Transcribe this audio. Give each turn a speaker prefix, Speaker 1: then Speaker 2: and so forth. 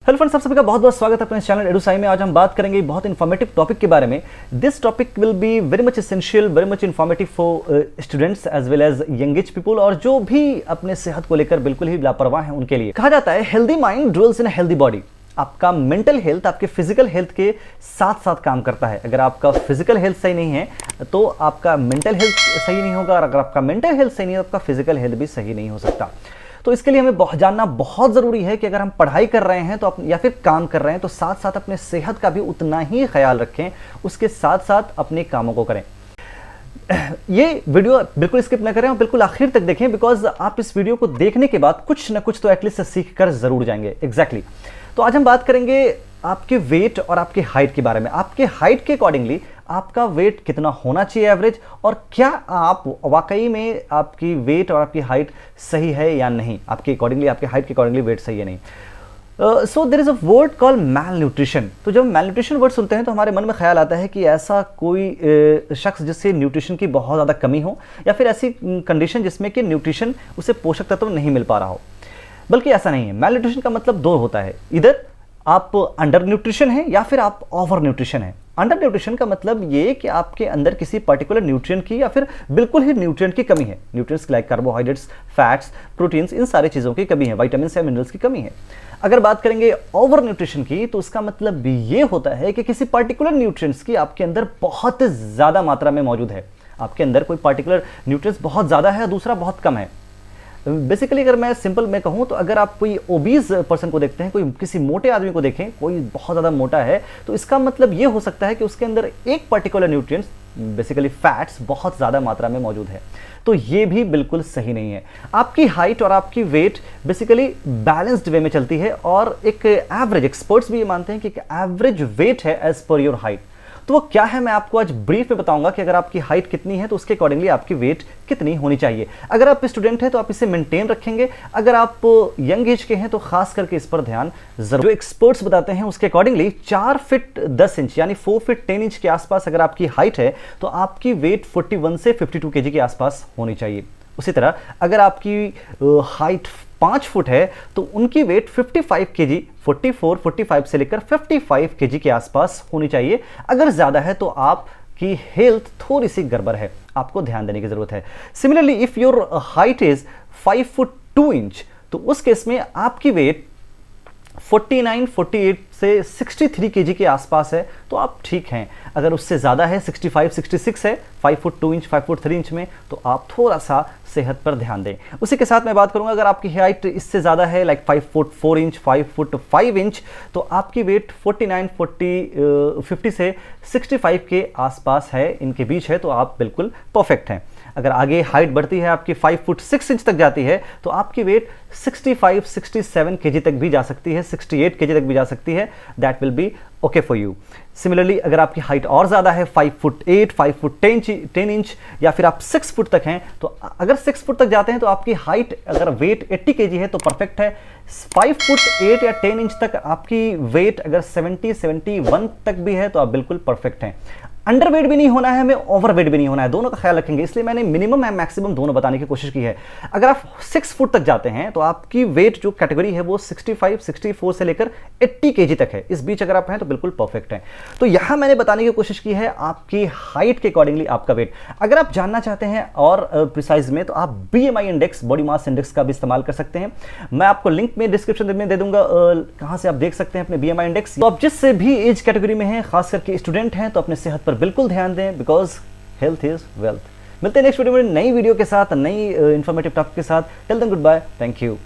Speaker 1: Hello friends, आप सभी का बहुत बहुत स्वागत है अपने चैनल एडुसाई में। आज हम बात करेंगे बहुत इन्फॉर्मेटिव टॉपिक के बारे में। This topic will be very much essential, very much informative for students as well as young age people, और जो भी अपने सेहत को लेकर बिल्कुल ही लापरवाह हैं उनके लिए। कहा जाता है healthy mind dwells in a healthy body. आपका मेंटल हेल्थ आपके फिजिकल हेल्थ के साथ साथ काम करता है। अगर आपका फिजिकल हेल्थ सही नहीं है तो आपका मेंटल हेल्थ सही नहीं होगा, और अगर आपका मेंटल हेल्थ सही नहीं है तो आपका फिजिकल हेल्थ भी सही नहीं हो सकता। तो इसके लिए हमें जानना बहुत ज़रूरी है कि अगर हम पढ़ाई कर रहे हैं तो या फिर काम कर रहे हैं तो साथ साथ अपने सेहत का भी उतना ही ख्याल रखें, उसके साथ साथ अपने कामों को करें। ये वीडियो बिल्कुल स्किप ना करें और बिल्कुल आखिर तक देखें, बिकॉज आप इस वीडियो को देखने के बाद कुछ ना कुछ तो एटलीस्ट सीख कर जरूर जाएंगे। एग्जैक्टली। तो आज हम बात करेंगे आपके वेट और आपके हाइट के बारे में। आपके हाइट के अकॉर्डिंगली आपका वेट कितना होना चाहिए एवरेज, और क्या आप वाकई में आपकी वेट और आपकी हाइट सही है या नहीं, आपके अकॉर्डिंगली आपके हाइट के अकॉर्डिंगली वेट सही है नहीं। So there is a word call malnutrition. तो जब मैल न्यूट्रिशन वर्ड सुनते हैं तो हमारे मन में ख्याल आता है कि ऐसा कोई शख्स जिससे न्यूट्रिशन की बहुत ज़्यादा कमी हो, या फिर ऐसी कंडीशन जिसमें कि न्यूट्रिशन उसे पोषक तत्व नहीं मिल पा रहा हो। बल्कि ऐसा नहीं है। मैल न्यूट्रिशन का मतलब दो होता है, इधर आप अंडर न्यूट्रिशन है या फिर आप ओवर न्यूट्रिशन है। अंडर न्यूट्रिशन का मतलब ये कि आपके अंदर किसी पर्टिकुलर न्यूट्रिएंट की या फिर बिल्कुल ही न्यूट्रिएंट की कमी है। Nutrients like carbohydrates, fats, proteins, इन सारी चीज़ों की कमी है, विटामिन या मिनरल्स की कमी है। अगर बात करेंगे ओवर न्यूट्रिशन की तो उसका मतलब ये होता है कि किसी पर्टिकुलर न्यूट्रिएंट्स की आपके अंदर बहुत ज़्यादा मात्रा में मौजूद है। आपके अंदर कोई पर्टिकुलर न्यूट्रिएंट्स बहुत ज़्यादा है, दूसरा बहुत कम है। बेसिकली अगर मैं सिंपल में कहूँ तो अगर आप कोई ओबीज पर्सन को देखते हैं, कोई किसी मोटे आदमी को देखें, कोई बहुत ज़्यादा मोटा है, तो इसका मतलब ये हो सकता है कि उसके अंदर एक पर्टिकुलर न्यूट्रिएंट्स, बेसिकली फैट्स, बहुत ज़्यादा मात्रा में मौजूद है। तो ये भी बिल्कुल सही नहीं है। आपकी हाइट और आपकी वेट बेसिकली बैलेंस्ड वे में चलती है, और एक एवरेज, एक्सपर्ट्स भी ये मानते हैं कि एक एवरेज वेट है एज पर योर हाइट। तो वो क्या है मैं आपको आज ब्रीफ में बताऊंगा कि अगर आपकी हाइट कितनी है तो उसके अकॉर्डिंगली आपकी वेट कितनी होनी चाहिए। अगर आप स्टूडेंट हैं तो आप इसे मेंटेन रखेंगे, अगर आप यंग एज के हैं तो खास करके इस पर ध्यान जरूर। जो एक्सपर्ट्स बताते हैं उसके अकॉर्डिंगली 4 फीट 10 इंच यानी 4 फीट 10 इंच के आसपास अगर आपकी हाइट है तो आपकी वेट 41 से 52 केजी के आसपास होनी चाहिए। उसी तरह अगर आपकी हाइट 5 फुट है तो उनकी वेट 55 केजी, 45 से लेकर 55 केजी के आसपास होनी चाहिए। अगर ज़्यादा है तो आपकी हेल्थ थोड़ी सी गड़बड़ है, आपको ध्यान देने की ज़रूरत है। Similarly if your height is 5 foot 2 inch तो उस केस में आपकी वेट 49, 48 से 63 केजी के आसपास है तो आप ठीक हैं। अगर उससे ज़्यादा है, 65, 66 है 5 फुट 2 इंच, 5 फुट 3 इंच में, तो आप थोड़ा सा सेहत पर ध्यान दें। उसी के साथ मैं बात करूंगा अगर आपकी हाइट इससे ज़्यादा है, like 5 foot 4 inch, 5 foot 5 inch, तो आपकी वेट 49, 50 से 65 के आसपास है, इनके बीच है, तो आप बिल्कुल परफेक्ट हैं। अगर आगे हाइट बढ़ती है, आपकी 5 फुट 6 इंच तक जाती है, तो आपकी वेट 65, 67 केजी तक भी जा सकती है, 68 केजी तक भी जा सकती है। That will be okay for you. Similarly अगर आपकी हाइट और ज़्यादा है, 5 फुट 8, 5 फुट 10 इंच, या फिर आप 6 फुट तक हैं, तो अगर 6 फुट तक जाते हैं तो आपकी हाइट, अगर वेट 80 केजी है तो परफेक्ट है। 5 फुट 8 या 10 इंच तक आपकी वेट अगर 70, 71 तक भी है तो आप बिल्कुल परफेक्ट हैं। अंडर वेट भी नहीं होना है हमें, ओवर वेट भी नहीं होना है, दोनों का ख्याल रखेंगे, इसलिए मैंने मिनिमम एंड मैक्सिमम दोनों बताने की कोशिश की है। अगर आप 6 फुट तक जाते हैं तो आपकी वेट जो कैटेगरी है वो 65, 64 से लेकर 80 केजी तक है। इस बीच अगर आप हैं तो बिल्कुल परफेक्ट हैं। तो यहां मैंने बताने की कोशिश की है आपकी हाइट के अकॉर्डिंगली आपका वेट। अगर आप जानना चाहते हैं और प्रिसाइज में, तो आप BMI index, body mass index का भी इस्तेमाल कर सकते हैं। मैं आपको लिंक में डिस्क्रिप्शन में दे दूंगा कहां से आप देख सकते हैं अपने BMI इंडेक्स। तो आप जिससे भी एज कैटेगरी में हैं, खास करके स्टूडेंट हैं, तो अपने सेहत पर बिल्कुल ध्यान दें, बिकॉज हेल्थ इज वेल्थ। मिलते हैं नेक्स्ट वीडियो में नई वीडियो के साथ, नई इंफॉर्मेटिव टॉपिक के साथ। Till then goodbye, thank you.